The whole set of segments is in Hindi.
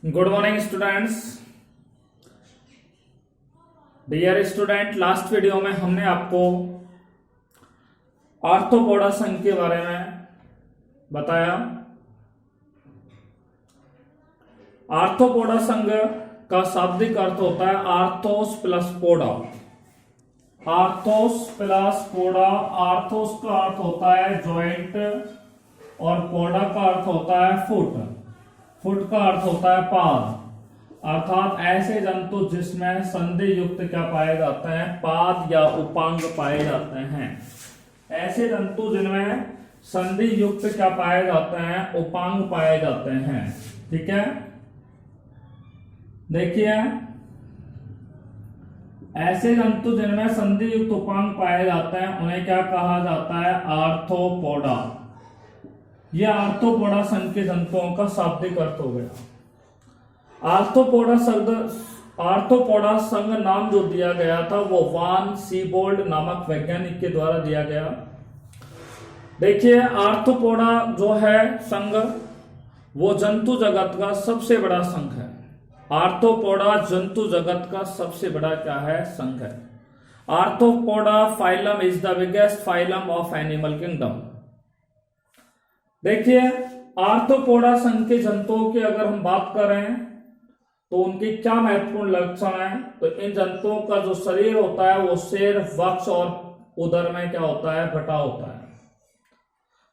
Good morning students. Dear student, last video में हमने आपको आर्थ्रोपोडा संघ के बारे में बताया। आर्थ्रोपोडा संघ का शाब्दिक अर्थ होता है आर्थोस प्लस पोडा। आर्थोस प्लस पोडा। आर्थोस का अर्थ होता है जॉइंट और पोडा का अर्थ होता है फुट। फुट का अर्थ होता है पाद, अर्थात ऐसे जंतु जिसमें संधि युक्त क्या पाए जाते हैं, पाद या उपांग पाए जाते हैं। ऐसे जंतु जिनमें संधि युक्त क्या पाए जाते हैं, उपांग पाए जाते हैं। ठीक है, देखिए ऐसे जंतु जिनमें संधि युक्त उपांग पाए जाते हैं उन्हें क्या कहा जाता है, आर्थ्रोपोडा। यह आर्थ्रोपोडा संघ के जंतुओं का शाब्दिक अर्थ हो गया। आर्थ्रोपोडा संघ नाम जो दिया गया था वो वान सीबोल्ड नामक वैज्ञानिक के द्वारा दिया गया। देखिए आर्थ्रोपोडा जो है संघ वो जंतु जगत का सबसे बड़ा संघ है। आर्थ्रोपोडा जंतु जगत का सबसे बड़ा क्या है, संघ है। Arthropoda phylum is the biggest phylum of animal kingdom. देखिए आर्थ्रोपोडा संघ के जंतुओं की अगर हम बात करें तो उनकी क्या महत्वपूर्ण लक्षण है, तो इन जंतुओं का जो शरीर होता है वो सिर, वक्ष और उदर में क्या होता है, बटा होता है।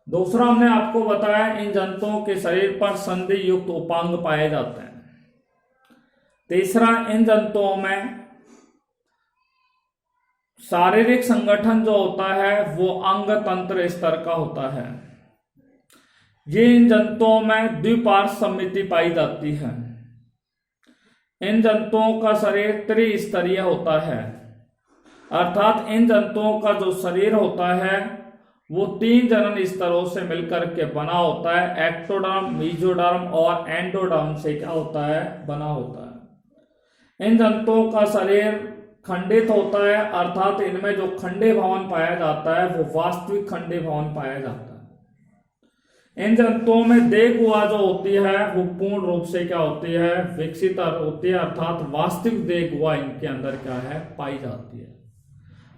दूसरा हमने आपको बताया इन जंतुओं के शरीर पर संधि युक्त उपांग पाए जाते हैं। तीसरा, इन जंतुओं में शारीरिक संगठन जो होता है वो अंग तंत्र स्तर का होता है। ये इन जंतुओं में द्विपार्श्व सममिति पाई जाती है। इन जंतुओं का शरीर त्रिस्तरीय होता है, अर्थात इन जंतुओं का जो शरीर होता है वो 3 जनन स्तरों से मिलकर के बना होता है। एक्टोडर्म, मेसोडर्म और एंडोडर्म से क्या होता है, बना होता है। इन जंतुओं का शरीर खंडित होता है, अर्थात इनमें जो खंडे भवन पाया जाता है वो वास्तविक खंडे भवन पाया जाता है। इन जंतुओं में देह गुहा जो होती है वो पूर्ण रूप से क्या होती है, विकसित होती है, अर्थात वास्तविक देह गुहा इनके अंदर क्या है, पाई जाती है।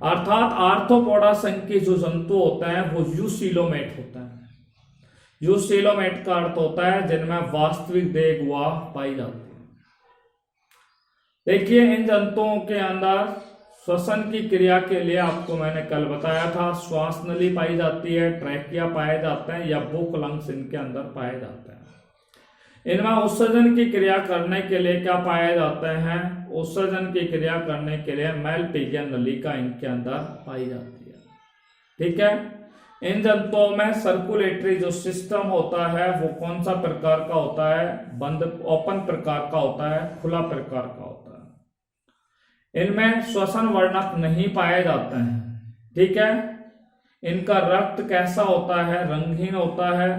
अर्थात आर्थ्रोपोडा संघ के जो जंतु होते हैं वो यूसिलोमेट होते हैं। यूसिलोमेट का अर्थ होता है जिनमें वास्तविक देह गुहा पाई जाती है। देखिए इन जंतुओं के अंदर श्वसन की क्रिया के लिए आपको मैंने कल बताया था, श्वास नली पाई जाती है, ट्रैकिया पाए जाते हैं या बुक लंग्स इनके अंदर पाए जाते हैं। इनमें उत्सर्जन की क्रिया करने के लिए क्या पाए जाते हैं, उत्सर्जन की क्रिया करने के लिए मेलपिजियन नलिका इनके अंदर पाई जाती है। ठीक है, इन जंतुओं में सर्कुलेटरी जो सिस्टम होता है वो कौन सा प्रकार का होता है, बंद ओपन प्रकार का होता है, खुला प्रकार का होता है। इनमें श्वसन वर्णक नहीं पाए जाते हैं। ठीक है, इनका रक्त कैसा होता है, रंगहीन होता है।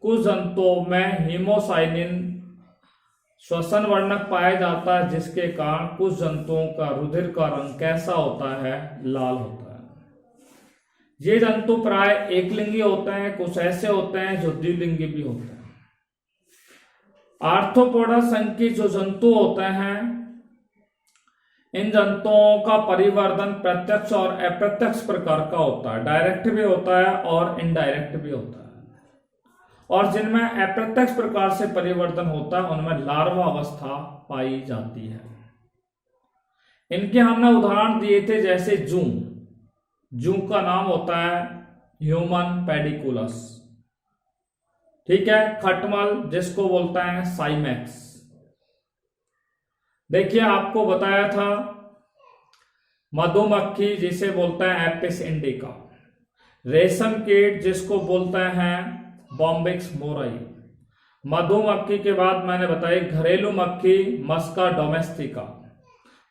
कुछ जंतुओं में हीमोसाइनिन श्वसन वर्णक पाया जाता है, जिसके कारण कुछ जंतुओं का रुधिर का रंग कैसा होता है, लाल होता है। ये जंतु प्राय एकलिंगी होते हैं, कुछ ऐसे होते हैं जो द्विलिंगी भी होते हैं। आर्थ्रोपोडा संघ के जो जंतु होते हैं इन जंतुओं का परिवर्धन प्रत्यक्ष और अप्रत्यक्ष प्रकार का होता है, डायरेक्ट भी होता है और इनडायरेक्ट भी होता है। और जिनमें अप्रत्यक्ष प्रकार से परिवर्तन होता है उनमें लार्वा अवस्था पाई जाती है। इनके हमने उदाहरण दिए थे, जैसे जू। जू का नाम होता है ह्यूमन पेडिकुलस। ठीक है, खटमल जिसको बोलता है साइमैक्स। देखिए आपको बताया था मधुमक्खी जिसे बोलते हैं एपिस इंडिका, रेशम कीट जिसको बोलते हैं बॉम्बिक्स मोराई। मधुमक्खी के बाद मैंने बताई घरेलू मक्खी मस्का डोमेस्टिका,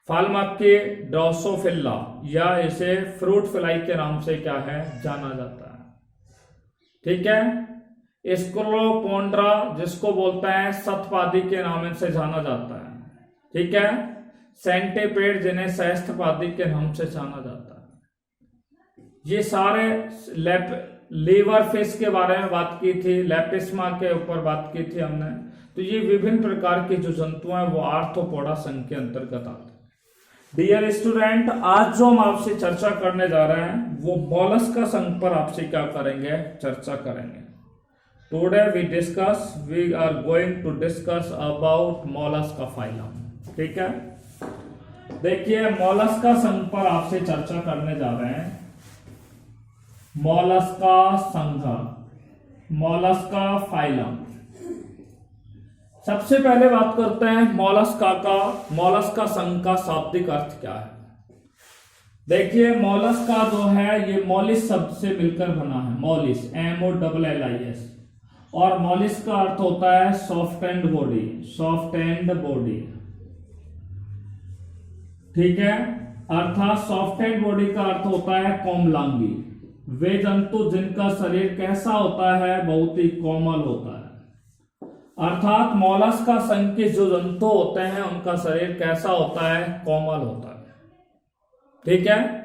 फल मक्खी ड्रोसोफिला या इसे फ्रूट फ्लाई के नाम से क्या है, जाना जाता है। ठीक है, स्क्रोपोंड्रा जिसको बोलते हैं शतपादी के नाम से जाना जाता है। ठीक है, सेंटीपेड जिन्हें सहस्त्रपादी के नाम से जाना जाता है। ये सारे लीवर फिश के बारे में बात की थी, लेपिस्मा के ऊपर बात की थी हमने। तो तो ये विभिन्न प्रकार के जो जंतु हैं वो आर्थ्रोपोडा संघ के अंतर्गत आते हैं। डियर स्टूडेंट, आज जो हम आपसे चर्चा करने जा रहे हैं वो मोलस्का संघ पर आपसे क्या करेंगे, चर्चा करेंगे। Today we are going to discuss about Mollusca phylum. ठीक है, देखिए मोलस्का संघ पर आपसे चर्चा करने जा रहे हैं। मोलस्का संघ, मोलस्का फाइलम। सबसे पहले बात करते हैं मोलस्का संघ का शाब्दिक अर्थ क्या है। देखिए मोलस्का जो है ये मोलिस शब्द से मिलकर बना है, मोलिस MOLLIS, और मोलिस का अर्थ होता है soft and body, soft and body. ठीक है, अर्थात सॉफ्ट एंड बॉडी का अर्थ होता है कोमलांगी, वे जंतु जिनका शरीर कैसा होता है, बहुत ही कोमल होता है। अर्थात मोलस्का संघ के जो जंतु होते हैं उनका शरीर कैसा होता है, कोमल होता है। ठीक है,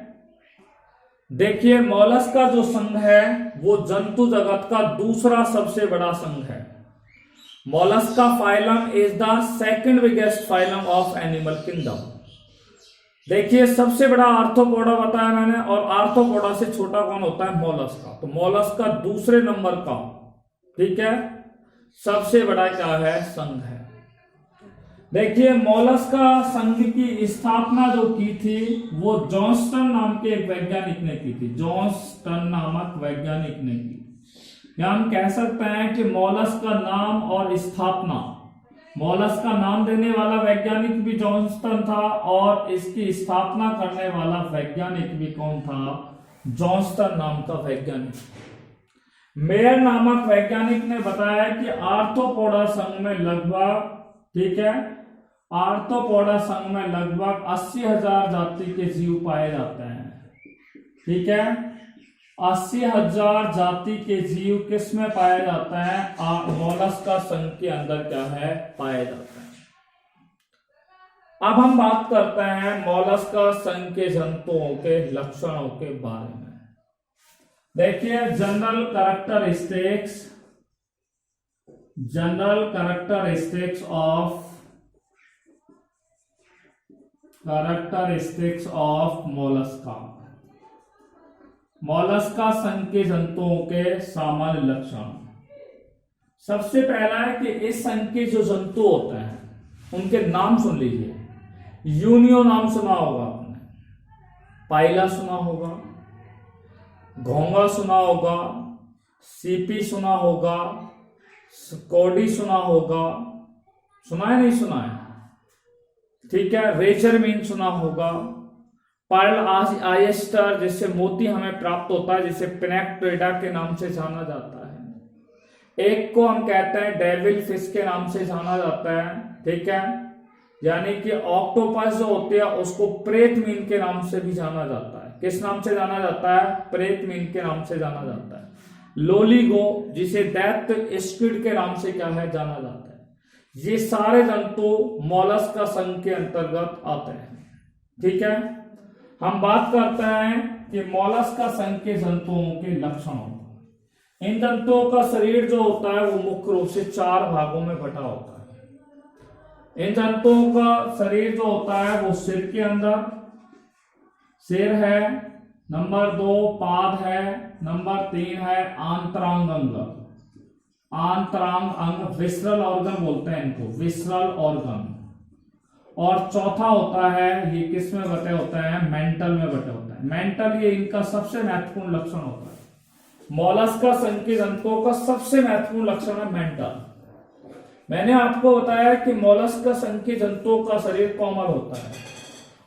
देखिए मोलस्का जो संघ है वो जंतु जगत का दूसरा सबसे बड़ा संघ है। Mollusca phylum is the second biggest phylum of animal kingdom. देखिए सबसे बड़ा आर्थ्रोपोडा बताया मैंने, और आर्थ्रोपोडा से छोटा कौन होता है, मोलस्का। तो मोलस्का दूसरे नंबर का, ठीक है, सबसे बड़ा क्या है, संघ है। देखिए मोलस्का संघ की स्थापना जो की थी वो जॉन्स्टन नाम के एक वैज्ञानिक ने की थी, जॉन्स्टन नामक वैज्ञानिक ने की। या हम कह सकते हैं कि मोलस्का नाम और स्थापना, मोलस्का नाम देने वाला वैज्ञानिक भी जॉन्स्टन था और इसकी स्थापना करने वाला वैज्ञानिक भी कौन था, जॉन्स्टन नाम का वैज्ञानिक। मेयर नामक वैज्ञानिक ने बताया कि आर्थ्रोपोडा संघ में लगभग, ठीक है, आर्थ्रोपोडा संघ में लगभग 80,000 जाति के जीव पाए जाते हैं। ठीक है, 80,000 जाति के जीव किस में पाए जाते हैं, मोलस्का संघ के अंदर क्या है, पाए जाते हैं। अब हम बात करते हैं मोलस्का संघ के जंतुओं के लक्षणों के बारे में। देखिए जनरल कैरेक्टरिस्टिक्स ऑफ मोलस्का संघ के जंतुओं के सामान्य लक्षण। सबसे पहला है कि इस संघ के जो जंतु होते हैं उनके नाम सुन लीजिए। यूनियो नाम सुना होगा आपने, पाइला सुना होगा, घोंगा सुना होगा, सीपी सुना होगा, स्कोडी सुना होगा, सुना है नहीं सुना है, ठीक है, रेचर मीन सुना होगा, पर्ल आयस्टर जिससे मोती हमें प्राप्त होता है, जिसे पिनेक्ट्रेडा के नाम से जाना जाता है। एक को हम कहते हैं डेविल फिश के नाम से जाना जाता है। ठीक है, यानी कि ऑक्टोपस जो होती है उसको प्रेत मीन के नाम से भी जाना जाता है। किस नाम से जाना जाता है, प्रेत मीन के नाम से जाना जाता है। लोलीगो जिसे डेथ स्क्विड के नाम से क्या है, जाना जाता है। ये सारे जंतु मोलस्का संघ के अंतर्गत आते हैं। ठीक है, हम बात करते हैं कि मोलस्का संघ के जंतुओं के लक्षणों। इन जंतुओं का शरीर जो होता है वो मुख्य रूप से 4 भागों में बटा होता है। इन जंतुओं का शरीर जो होता है वो सिर के अंदर सिर है, नंबर 2 पाद है, नंबर 3 है आंतरांग अंग, आंतरांग अंग, विसरल ऑर्गन बोलते हैं इनको, विसरल ऑर्गन। और चौथा होता है, ये किस में बटे होता है, मेंटल में बटे होता है। मेंटल ये इनका सबसे महत्वपूर्ण लक्षण होता है। मोलस्का संघ के जंतुओं का सबसे महत्वपूर्ण लक्षण है मेंटल। मैंने आपको बताया कि मोलस्का संघ के जंतुओं का शरीर कोमल होता है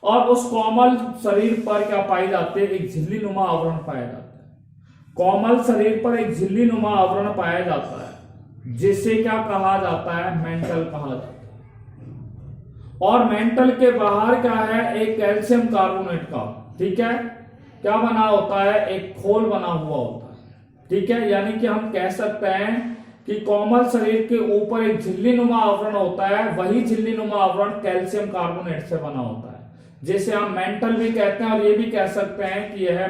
और उस कोमल शरीर पर क्या पाई जाती है, एक झिल्ली नुमा आवरण पाया जाता है। कोमल शरीर पर एक झिल्ली नुमा आवरण पाया जाता है जिसे क्या कहा जाता है, मेंटल कहा जाता है। और मेंटल के बाहर क्या है, एक कैल्शियम कार्बोनेट का, ठीक है, क्या बना होता है, एक खोल बना हुआ होता है। ठीक है, यानी कि हम कह सकते हैं कि कोमल शरीर के ऊपर एक झिल्ली नुमा आवरण होता है, वही झिल्ली नुमा आवरण कैल्शियम कार्बोनेट से बना होता है, जिसे हम मेंटल भी कहते हैं। और ये भी कह सकते हैं कि यह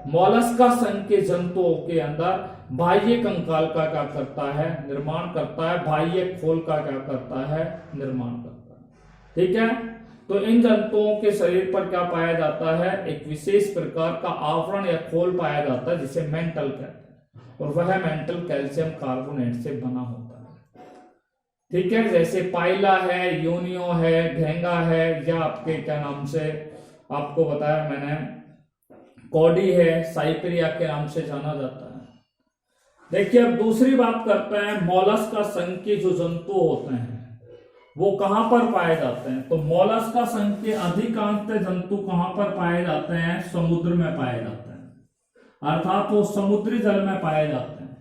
मोलस्का संघ के जंतुओं के अंदर बाह्य कंकाल का क्या करता है, निर्माण करता है, बाह्य खोल का क्या करता है, निर्माण करता है। ठीक है, तो इन जंतुओं के शरीर पर क्या पाया जाता है, एक विशेष प्रकार का आवरण या खोल पाया जाता है जिसे मेंटल कहते हैं, और वह मेंटल कैल्शियम कार्बोनेट से बना होता है। ठीक है, जैसे पाइला है, यूनियो है, घेंगा है, या आपके क्या नाम से आपको बताया मैंने, कॉडी है, साइपेरिया के नाम से जाना जाता है। देखिए अब दूसरी बात करते हैं, मोलस्का संघ के जो जंतु होते हैं वो कहां पर पाए जाते हैं। तो मोलस्का संघ के अधिकांश जंतु कहां पर पाए जाते हैं, समुद्र में पाए जाते हैं, अर्थात वो समुद्री जल में पाए जाते हैं।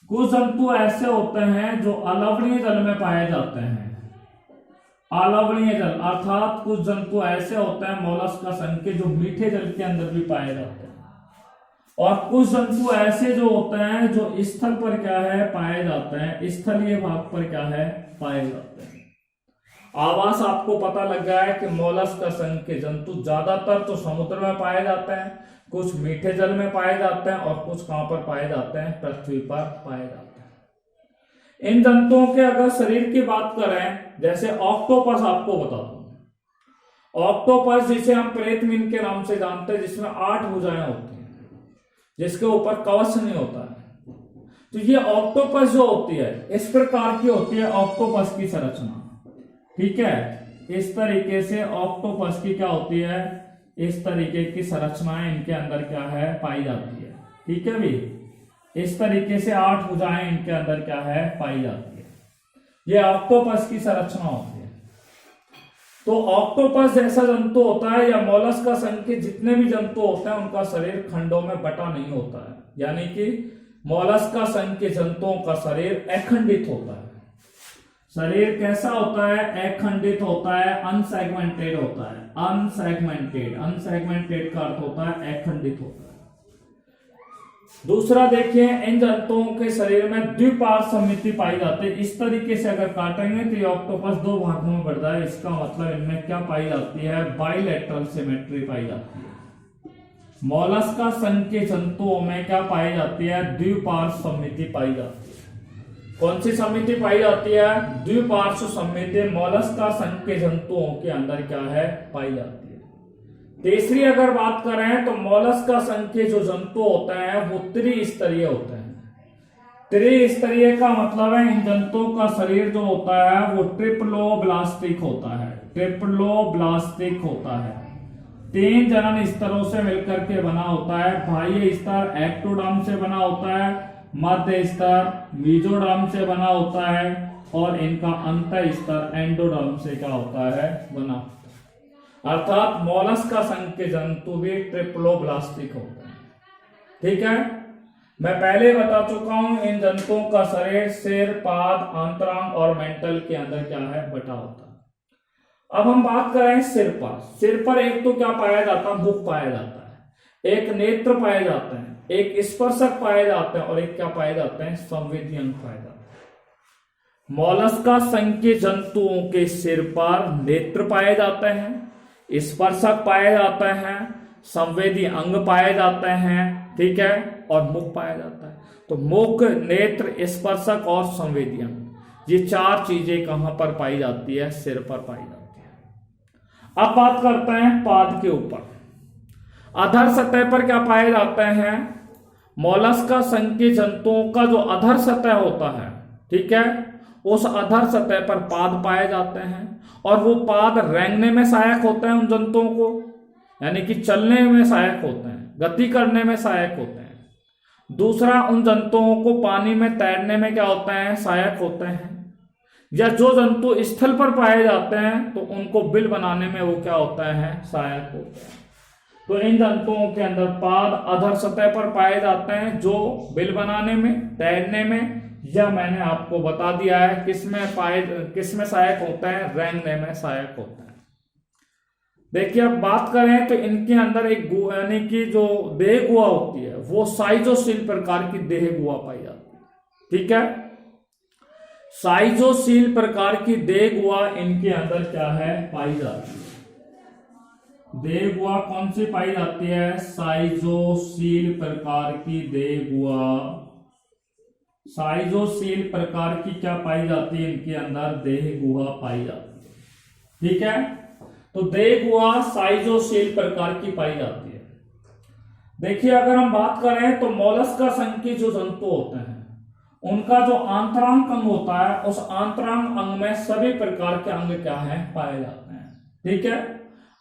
कुछ जंतु ऐसे होते हैं जो अलवणीय जल में पाए जाते हैं, अलवणीय जल, अर्थात कुछ जंतु ऐसे होते हैं मोलस्का संघ के जो मीठे जल के अंदर भी पाए जाते हैं, और कुछ जंतु ऐसे जो होते हैं जो स्थल पर क्या है पाए जाते हैं, स्थलीय भाग पर क्या है पाए जाते हैं। आवास आपको पता लग गया है कि मोलस्का संघ के जंतु ज्यादातर तो समुद्र में पाए जाते हैं, कुछ मीठे जल में पाए जाते हैं, और कुछ कहां पर पाए जाते हैं, पृथ्वी पर पाए जाते हैं। इन जंतुओं के अगर शरीर की बात करें, जैसे ऑक्टोपस आपको बता दूं, ऑक्टोपस जिसे हम प्रेतमीन के नाम से जानते हैं, जिसमें 8 भुजाएं होती हैं, जिसके ऊपर कवच नहीं होता है। तो ये ऑक्टोपस जो होती है इस प्रकार की होती है ऑक्टोपस की संरचना। ठीक है, इस तरीके से ऑक्टोपस की क्या होती है, इस तरीके की संरचनाएं इनके अंदर क्या है पाई जाती है। ठीक है भी, इस तरीके से 8 भुजाएं इनके अंदर क्या है पाई जाती है। ये ऑक्टोपस की संरचना होती है। तो ऑक्टोपस जैसा जंतु होता है या मोलस्का संघ के जितने भी जंतु होते हैं उनका शरीर खंडों में बटा नहीं होता है, यानी कि मोलस्का संघ के जंतुओं का शरीर अखंडित होता है। शरीर कैसा होता है, अखंडित होता है, अनसेगमेंटेड होता है, अनसेगमेंटेड, अनसेगमेंटेड का अर्थ होता है अखंडित होता है। दूसरा देखिए, इन जंतुओं के शरीर में द्विपार्श्व सममिति पाई जाती है। इस तरीके से अगर काटेंगे तो ये ऑक्टोपस 2 भागों में बढ़ता है, इसका मतलब इनमें क्या पाई जाती है, बाइलेटरल सिमेट्री पाई जाती है। मोलस्का संघ के जंतुओं में क्या पाई जाती है, द्विपार्श्व सममिति पाई जाती है। कौन सी समिति पाई जाती है, द्विपार्श्व समिति मोलस्का संघ के जंतुओं के अंदर क्या है पाई जाती है। तीसरी अगर बात करें तो मोलस्का संघ के जो जंतु होते हैं वो त्रिस्तरीय होते हैं। त्रिस्तरीय का मतलब है इन जंतुओं का शरीर जो होता है वो ट्रिप्लोब्लास्टिक होता है, ट्रिप्लोब्लास्टिक होता है। 3 जनन स्तरों से मिलकर के बना होता है। बाह्य स्तर एक्टोडर्म से बना होता है, मध्य स्तर मेसोडर्म से बना होता है, और इनका अंत स्तर एंडोडर्म से क्या होता है बना होता है। अर्थात मोलस्का संघ के जंतु भी ट्रिप्लोब्लास्टिक होते हैं। ठीक है, मैं पहले बता चुका हूं इन जंतुओं का शरीर सिर, पाद, अंतरांग और मेंटल के अंदर क्या है बटा होता है। अब हम बात करें सिर पर। सिर पर एक तो क्या पाया जाता है, मुख पाया जाता है, एक नेत्र पाए जाते हैं, एक स्पर्शक पाए जाते हैं, और एक क्या पाए जाते हैं, संवेदी अंग पाए जाते हैं। मोलस्का संघ के जंतुओं के सिर पर नेत्र पाए जाते हैं, स्पर्शक पाए जाते हैं, संवेदी अंग पाए जाते हैं, ठीक है, और मुख पाया जाता है। तो मुख, नेत्र, स्पर्शक और संवेदी अंग, ये 4 चीजें कहां पर पाई जाती है, सिर पर पाई जाती है। अब बात करते हैं पाद के ऊपर। अधर सतह पर क्या पाए जाते हैं, मोलस्का संघ के जंतुओं का जो अधर सतह होता है, ठीक है, उस अधर सतह पर पाद पाए जाते हैं, और वो पाद रेंगने में सहायक होते हैं उन जंतुओं को, यानी कि चलने में सहायक होते हैं, गति करने में सहायक होते हैं। दूसरा, उन जंतुओं को पानी में तैरने में क्या होते हैं, सहायक होते हैं। या जो जंतु स्थल पर पाए जाते हैं तो उनको बिल बनाने में वो क्या होता है, सहायक होते हैं। तो इन जंतुओं के अंदर पाद अधर सतह पर पाए जाते हैं, जो बिल बनाने में, तैरने में, या मैंने आपको बता दिया है किसमें सहायक होते हैं, रेंगने में सहायक होते हैं। देखिए अब बात करें तो इनके अंदर एक यानी कि जो देह गुहा होती है वो साइजोसील प्रकार की देह गुहा पाई जाती है। ठीक है, साइजोसील प्रकार की देह गुहा इनके अंदर क्या है पाई जाती है। देह गुहा कौन सी पाई जाती है? साइजोसील प्रकार की देह गुहा, साइजोसील प्रकार की क्या पाई जाती है? इनके अंदर देह गुहा पाई जाती है। ठीक है, तो देह गुहा साइजोसील प्रकार की पाई जाती है। देखिए अगर हम बात करें तो मोलस्का संघ के जो जंतु होते हैं उनका जो आंतरांग अंग होता है, उस आंतरांग अंग में सभी प्रकार के अंग क्या है? पाए जाते हैं। ठीक है,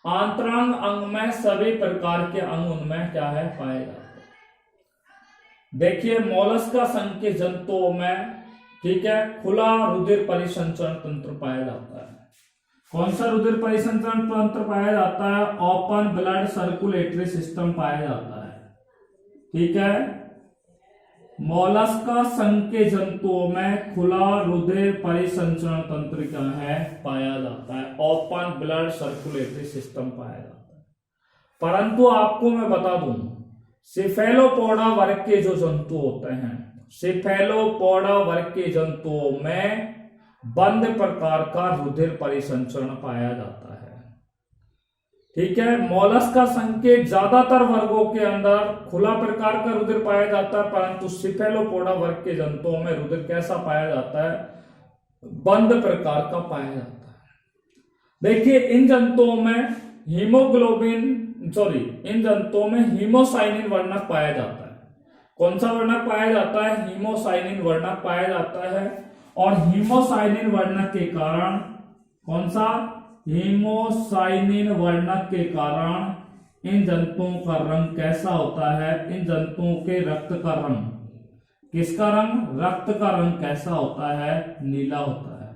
आंतरांग अंग में सभी प्रकार के अंग उनमें क्या है? पाए जाते हैं। देखिए मोलस्का संघ के जंतुओं में, ठीक है, खुला रुधिर परिसंचरण तंत्र पाया जाता है। कौन सा रुधिर परिसंचरण तंत्र पाया जाता है? ओपन ब्लड सर्कुलेटरी सिस्टम पाया जाता है। ठीक है, मोलस्का संघ के जंतुओं में खुला रुधिर परिसंचरण तंत्र क्या है? पाया जाता है। ओपन ब्लड सर्कुलेटरी सिस्टम पाया जाता है। परंतु आपको मैं बता दूं, सिफेलोपोडा वर्ग के जो जंतु होते हैं, सिफेलोपोडा वर्ग के जंतुओं में बंद प्रकार का रुधिर परिसंचरण पाया जाता है। ठीक है, मोलस्का संघ के ज्यादातर वर्गों के अंदर खुला प्रकार का रुधिर पाया जाता है, परंतु सिफेलोपोडा वर्ग के जंतुओं में रुधिर कैसा पाया जाता है? बंद प्रकार का पाया जाता है। देखिए इन जंतुओं में इन जंतुओं में हीमोसाइनिन वर्णक पाया जाता है। कौन सा वर्णक पाया जाता है? हीमोसाइनिन वर्णक पाया जाता है। और हीमोसाइनिन वर्णक के कारण, कौन सा? हीमोसाइनिन वर्णक के कारण इन जंतुओं का रंग कैसा होता है? इन जंतुओं के रक्त का रंग, किसका रंग? रक्त का रंग कैसा होता है? नीला होता है।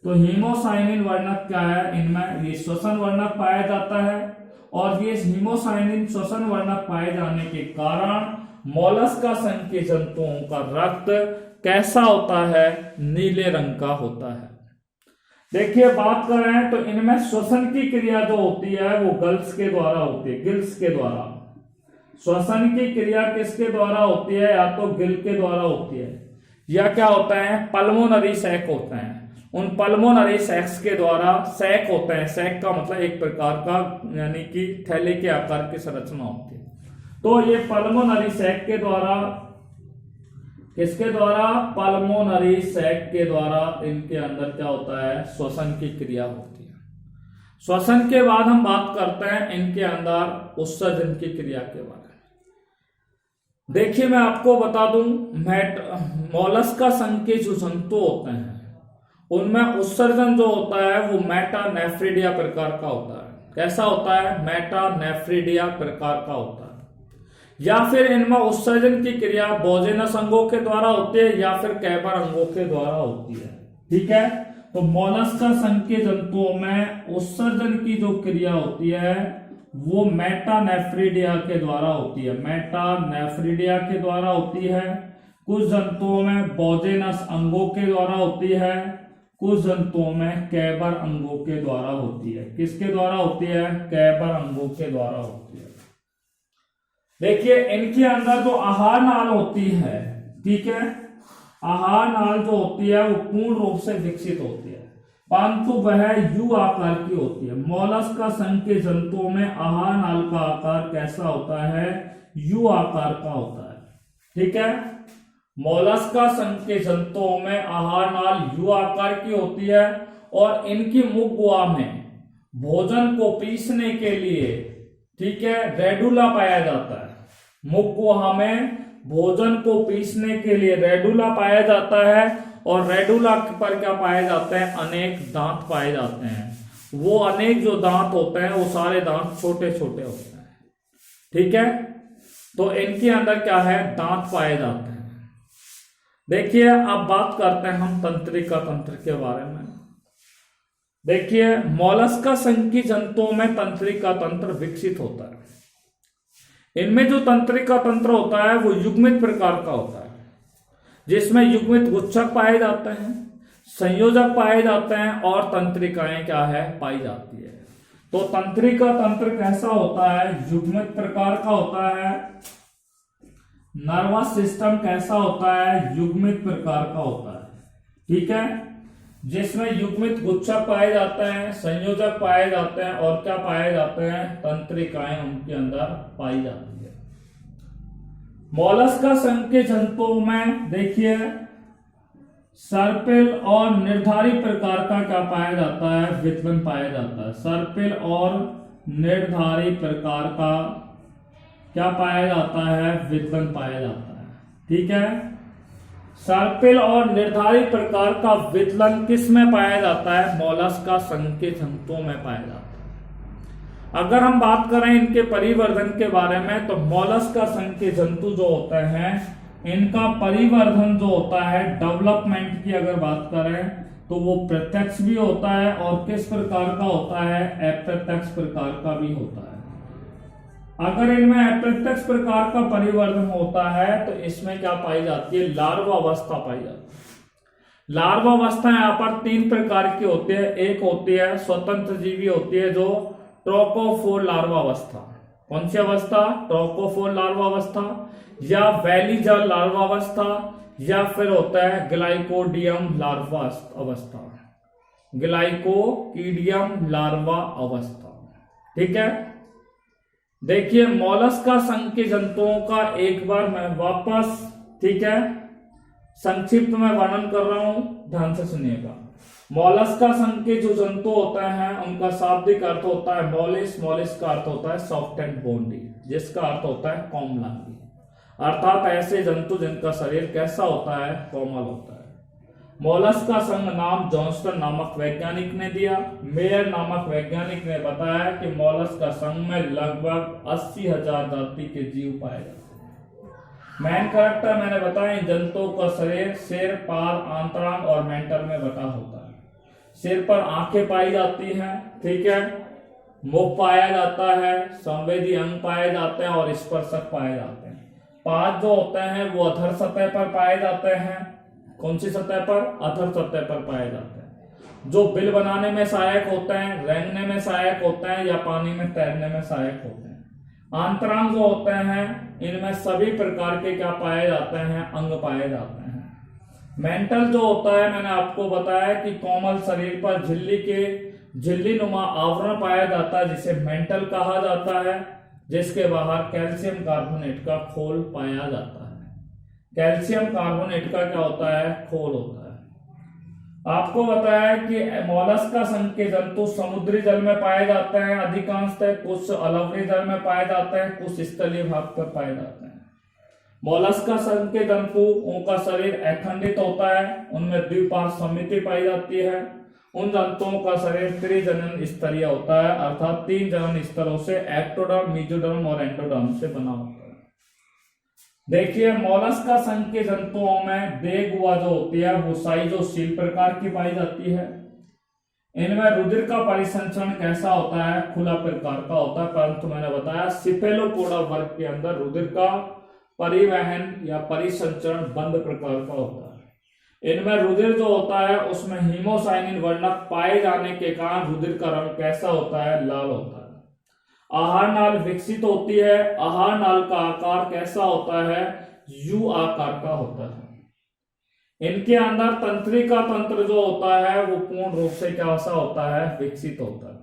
तो हीमोसाइनिन वर्णक क्या है? इनमें ये श्वसन वर्णक पाया जाता है, और ये हीमोसाइनिन श्वसन वर्णक पाए जाने के कारण मोलस्का संघ के जंतुओं का रक्त कैसा होता है? नीले रंग का होता है। देखिए बात कर रहे हैं तो इनमें श्वसन की क्रिया जो होती है वो गिल्स के द्वारा होती है, गिल्स के द्वारा। श्वसन की क्रिया किसके द्वारा होती है? या तो गिल के द्वारा होती है, या क्या होता है? पल्मोनरी सैक होते हैं। उन पल्मोनरी सैक्स के द्वारा, सैक होते हैं, सैक का मतलब एक प्रकार का यानी कि थैले के आकार की संरचना होती है। तो ये पल्मोनरी सैक के द्वारा, किसके द्वारा? पल्मोनरी सैक के द्वारा इनके अंदर क्या होता है? श्वसन की क्रिया होती है। श्वसन के बाद हम बात करते हैं इनके अंदर उत्सर्जन की क्रिया के बारे में। देखिए मैं आपको बता दूं, मोलस्का संघ के जो जंतु होते हैं उनमें उत्सर्जन जो होता है वो मेटानेफ्रिडिया प्रकार का होता है। कैसा होता है? मेटानेफ्रिडिया प्रकार का होता है। या फिर इनमें उत्सर्जन की क्रिया बोजेनस अंगों के द्वारा होती है या फिर कैबर अंगों के द्वारा होती है। ठीक है, तो मोलस्का संघ के जंतुओं में उत्सर्जन की जो क्रिया होती है वो मेटानेफ्रिडिया के द्वारा होती है, मेटानेफ्रिडिया के द्वारा होती है। कुछ जंतुओं में बोजेनस अंगों के द्वारा होती है, कुछ जंतुओं में कैबर अंगों के द्वारा होती है। किसके द्वारा होती है? कैबर अंगों के द्वारा होती है। देखिए इनके अंदर जो आहार नाल होती है, ठीक है, आहार नाल जो होती है वो पूर्ण रूप से विकसित होती है, परंतु वह यू आकार की होती है। मोलस्का संघ के जंतुओं में आहार नाल का आकार कैसा होता है? यू आकार का होता है। ठीक है, मोलस्का संघ के जंतुओं में आहार नाल यू आकार की होती है, और इनकी मुख गुहा में भोजन को पीसने के लिए, ठीक है, रेडुला पाया जाता है। मुख गुहा में भोजन को पीसने के लिए रेडुला पाया जाता है, और रेडुला पर क्या पाए जाते हैं? अनेक दांत पाए जाते हैं। वो अनेक जो दांत होते हैं वो सारे दांत छोटे छोटे होते हैं। ठीक है, तो इनके अंदर क्या है? दांत पाए जाते हैं। देखिए अब बात करते हैं हम तंत्रिका तंत्र के बारे में। देखिए मोलस्का संघ की जंतुओं में तंत्रिका तंत्र विकसित होता है। इनमें जो तंत्रिका तंत्र होता है वो युग्मित प्रकार का होता है, जिसमें युग्मित गुच्छक पाए जाते हैं, संयोजक पाए जाते हैं, और तंत्रिकाएं क्या है? पाई जाती है। तो तंत्रिका तंत्र कैसा होता है? युग्मित प्रकार का होता है। नर्वस सिस्टम कैसा होता है? युग्मित प्रकार का होता है। ठीक है, जिसमें युग्मित गुच्छक पाए जाते हैं, संयोजक पाए जाते हैं और क्या पाए जाते हैं, तंत्रिकाएं उनके अंदर पाई जाती है। मोलस्का संघ के जंतुओं में देखिए सर्पिल और निर्धारित प्रकार का क्या पाया जाता है, वितरण पाया जाता है। सर्पिल और निर्धारित प्रकार का क्या पाया जाता है, वितरण पाया जाता है। ठीक है, सर्पिल और निर्धारित प्रकार का वितरण किस में पाया जाता है, मोलस्का संघ के जंतुओं में पाया जाता है। अगर हम बात करें इनके परिवर्धन के बारे में तो मोलस्का संघ के जंतु जो होते हैं इनका परिवर्धन जो होता है, डेवलपमेंट की अगर बात करें तो वो प्रत्यक्ष भी होता है और किस प्रकार का होता है, अप्रत्यक्ष प्रकार का भी होता है। अगर इनमें अप्रत्यक्ष प्रकार का परिवर्तन होता है तो इसमें क्या पाई जाती है, लार्वा अवस्था पाई जाती है। लार्वा अवस्था यहाँ पर 3 प्रकार की होती है। एक होती है स्वतंत्र जीवी होती है जो ट्रोकोफोर लार्वा अवस्था। कौन सी अवस्था, ट्रोकोफोर लार्वा अवस्था या वैलीजर लार्वा अवस्था या फिर होता है ग्लाइकोडियम लार्वा अवस्था, ग्लाइकोकीडियम लार्वा अवस्था। ठीक है, देखिए मोलस्का संघ के जंतुओं का एक बार मैं वापस, ठीक है, संक्षिप्त में वर्णन कर रहा हूं, ध्यान से सुनिएगा। मोलस्का संघ के जो जंतु होते हैं उनका शाब्दिक अर्थ होता है मोलिस। मोलिस का अर्थ होता है सॉफ्ट एंड बोन्डी, जिसका अर्थ होता है कोमलांगी, अर्थात ऐसे जंतु जिनका शरीर कैसा होता है, कोमल होता है। मोलस्का संघ नाम जॉन्स्टन नामक वैज्ञानिक ने दिया। मेयर नामक वैज्ञानिक ने बताया कि मोलस्का संघ में लगभग 80,000 जाति के जीव पाए जाते हैं। मेन कैरेक्टर मैंने बताया, इन जंतुओं का शरीर सिर, पाल, आंतरांग और मेंटल में बटा होता है। सिर पर आंखें पाई जाती हैं, ठीक है, मुख पाया जाता है, संवेदी अंग पाए जाते हैं और स्पर्शक पाए जाते हैं। पाद जो होते हैं वो अधर सतह पर पाए जाते हैं। कौन सी सतह पर, अधर सतह पर पाए जाते हैं। जो बिल बनाने में सहायक होते हैं, रेंगने में सहायक होते हैं या पानी में तैरने में सहायक होते हैं। आंतरांग जो होते हैं इनमें सभी प्रकार के क्या पाए जाते हैं, अंग पाए जाते हैं। मेंटल जो होता है मैंने आपको बताया कि कोमल शरीर पर झिल्ली नुमा आवरण पाया जाता है जिसे मेंटल कहा जाता है, जिसके बाहर कैल्शियम कार्बोनेट का खोल पाया जाता है। कैल्शियम कार्बोनेट का क्या होता है, खोल होता है। आपको बताया कि मोलस्का संघ के जंतु समुद्री जल में पाए जाते हैं अधिकांशतः, कुछ अलवरी जल में पाए जाते हैं, कुछ स्थलीय भाग पर पाए जाते हैं। मोलस्का संघ के जंतुओं का शरीर अखंडित होता है, उनमें द्विपार्श्व समिति पाई जाती है। उन जंतुओं का शरीर त्रिजनन स्तरीय होता है, अर्थात 3 जनन स्तरों से, एक्टोडर्म, मेसोडर्म और एंडोडर्म से बना होता है। देखिए मोलस्का संघ के जंतुओं में देगुआ जो होती है वो साइजोसील प्रकार की पाई जाती है। इनमें रुधिर का परिसंचरण कैसा होता है, खुला प्रकार का होता है, परंतु मैंने बताया सिफेलोपोडा वर्ग के अंदर रुधिर का परिवहन या परिसंचरण बंद प्रकार का होता है। इनमें रुधिर जो होता है उसमें हीमोसाइनिन वर्णक पाए जाने के कारण रुधिर का रंग कैसा होता है, लाल होता है। आहार नाल विकसित होती है। आहार नाल का आकार कैसा होता है, यू आकार का होता है। इनके अंदर तंत्रिका तंत्र जो होता है वो पूर्ण रूप से कैसा होता है, विकसित होता है।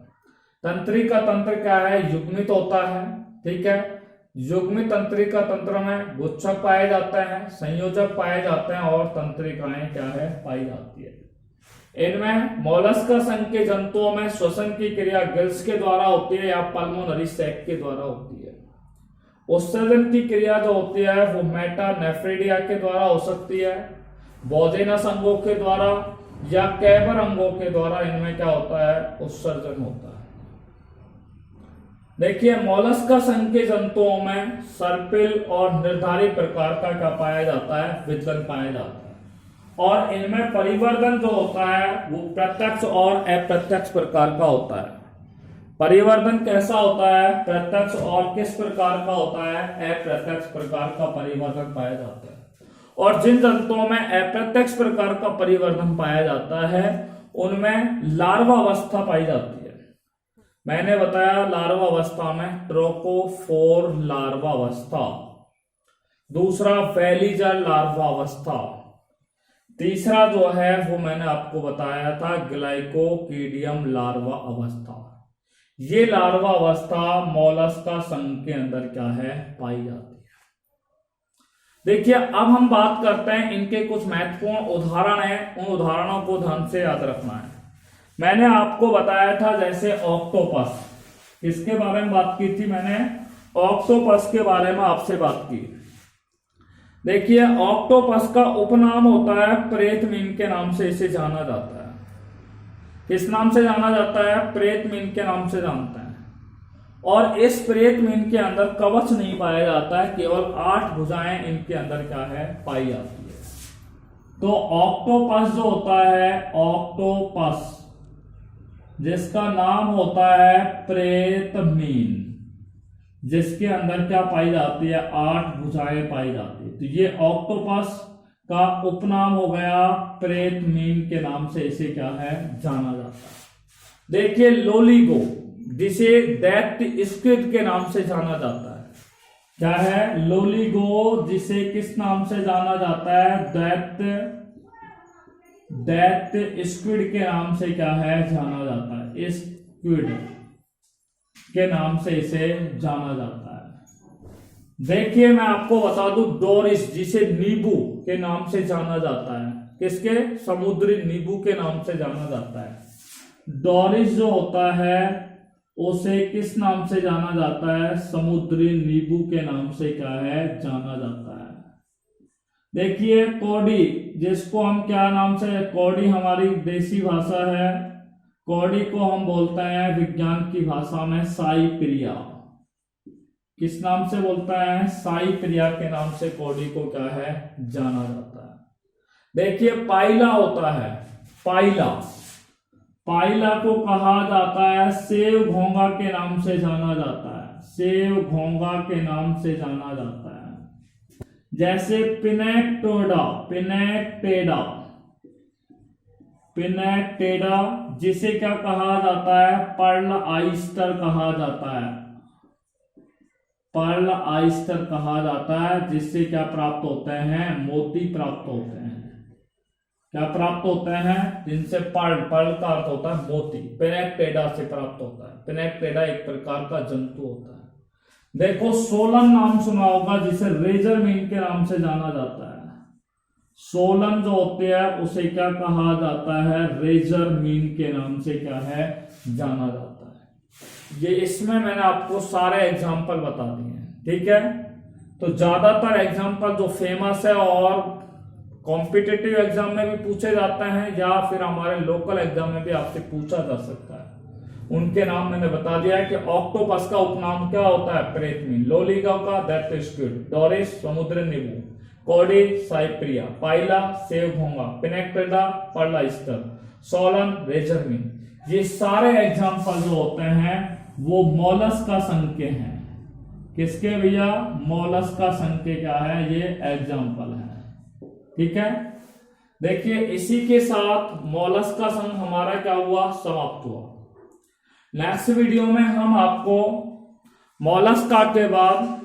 तंत्रिका तंत्र क्या है, युग्मित होता है। ठीक है, युग्मित तंत्रिका तंत्र में गुच्छक पाए जाते हैं, संयोजक पाए जाते हैं और तंत्रिकाएं क्या है, पाई जाती है। इनमें मोलस्का संघ के जंतुओं में श्वसन की क्रिया गिल्स के द्वारा होती है या पल्मोनरी सैक के द्वारा होती है। उत्सर्जन की क्रिया जो होती है वो मेटानेफ्रिडिया के द्वारा हो सकती है, बोजेनस अंगों के द्वारा या कैबर अंगों के द्वारा इनमें क्या होता है, उत्सर्जन होता है। देखिए मोलस्का संघ के जंतुओं में सर्पिल और निर्धारित प्रकार का क्या पाया जाता है, विचलन पाया जाता है। और इनमें परिवर्तन जो होता है वो प्रत्यक्ष और अप्रत्यक्ष प्रकार का होता है। परिवर्तन कैसा होता है, प्रत्यक्ष और किस प्रकार का होता है, अप्रत्यक्ष प्रकार का परिवर्तन पाया जाता है। और जिन जंतुओं में अप्रत्यक्ष प्रकार का परिवर्तन पाया जाता है उनमें लार्वा अवस्था पाई जाती है। मैंने बताया लार्वा अवस्था में ट्रोकोफोर लार्वा अवस्था, दूसरा वैलीजर लार्वा अवस्था, तीसरा जो है वो मैंने आपको बताया था ग्लाइकोकीडियम लार्वा अवस्था। ये लार्वा अवस्था मोलस्का संघ के अंदर क्या है, पाई जाती है। देखिए अब हम बात करते हैं इनके कुछ महत्वपूर्ण उदाहरण हैं, उन उदाहरणों को ध्यान से याद रखना है। मैंने आपको बताया था जैसे ऑक्टोपस, किसके बारे में बात की थी मैंने, ऑक्टोपस के बारे में आपसे बात की। देखिए ऑक्टोपस का उपनाम होता है प्रेत मीन के नाम से इसे जाना जाता है। किस नाम से जाना जाता है, प्रेत मीन के नाम से जानते हैं। और इस प्रेत मीन के अंदर कवच नहीं पाया जाता है, केवल 8 भुजाएं इनके अंदर क्या है, पाई जाती है। तो ऑक्टोपस जो होता है, ऑक्टोपस जिसका नाम होता है प्रेत मीन, जिसके अंदर क्या पाई जाती है, 8 भुजाएं पाई जाती है, तो ये ऑक्टोपस का उपनाम हो गया प्रेत मीन के नाम से इसे क्या है, जाना जाता है। देखिए लोलिगो जिसे दैत्य स्क्विड के नाम से जाना जाता है, क्या है, लोलिगो जिसे किस नाम से जाना जाता है, दैत्य स्क्विड के नाम से क्या है, जाना जाता है, स्क्विड के नाम से इसे जाना जाता है। देखिए मैं आपको बता दूं डोरिस जिसे नींबू के नाम से जाना जाता है, किसके, समुद्री नींबू के नाम से जाना जाता है। डोरिस जो होता है उसे किस नाम से जाना जाता है, समुद्री नींबू के नाम से क्या है, जाना जाता है। देखिए कौड़ी जिसको हम क्या नाम से, कौड़ी हमारी देसी भाषा है, कौड़ी को हम बोलते हैं विज्ञान की भाषा में साइप्रिया। किस नाम से बोलता है, साइप्रिया के नाम से कौड़ी को क्या है, जाना जाता है। देखिए पाइला होता है, पाइला, पाइला को कहा जाता है सेव घोंगा के नाम से जाना जाता है, सेव घोंगा के नाम से जाना जाता है। जैसे पिनेक्टोडा, पिनेक्टेडा, पिनेक्टेडा जिसे क्या कहा जाता है, पर्ल आइस्टर कहा जाता है, पर्ल आइस्टर कहा जाता है, जिससे क्या प्राप्त होते हैं, मोती प्राप्त होते हैं। क्या प्राप्त होते हैं, जिनसे पर्ल, पर्ल का अर्थ होता है मोती, पिनेक्टेडा से प्राप्त होता है। पिनेक्टेडा एक प्रकार का जंतु होता है। देखो सोलन नाम सुना होगा जिसे रेजर मीन के नाम से जाना जाता है। सोलन जो होते हैं उसे क्या कहा जाता है, रेजर मीन के नाम से क्या है, जाना जाता है। ये इसमें मैंने आपको सारे एग्जाम्पल बता दिए हैं, ठीक है। तो ज्यादातर एग्जाम्पल जो फेमस है और कॉम्पिटिटिव एग्जाम में भी पूछे जाते हैं या फिर हमारे लोकल एग्जाम में भी आपसे पूछा जा सकता है, उनके नाम मैंने बता दिया है कि ऑक्टोपस का उपनाम क्या होता है, प्रेत मीन, लोलिगा का दैत्य स्क्विड, डोरिस समुद्री नींबू, कौड़ी साइप्रिया, पाइला सेव घोंगा, Pinctada pearl oyster, Solen razor मीन। ये सारे एग्जाम्पल जो होते हैं वो मोलस्का संघ के हैं। किसके भैया, मोलस्का संघ के क्या है, ये एग्जाम्पल है, ठीक है। देखिए इसी के साथ मोलस्का संघ हमारा क्या हुआ, समाप्त हुआ। नेक्स्ट वीडियो में हम आपको मोलस्का के बाद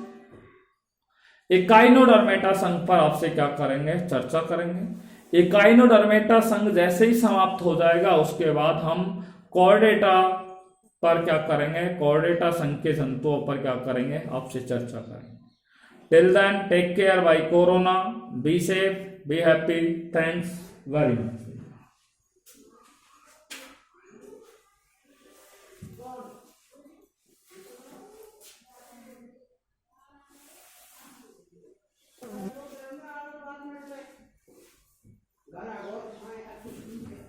इकाइनोडर्मेटा संघ पर आपसे क्या करेंगे, चर्चा करेंगे। इकाइनोडर्मेटा संघ जैसे ही समाप्त हो जाएगा उसके बाद हम कॉर्डेटा पर क्या करेंगे, कॉर्डेटा संघ के जंतुओं पर क्या करेंगे, आपसे चर्चा करेंगे। Till then take care bye corona, be safe, be happy, thanks very much. Gana,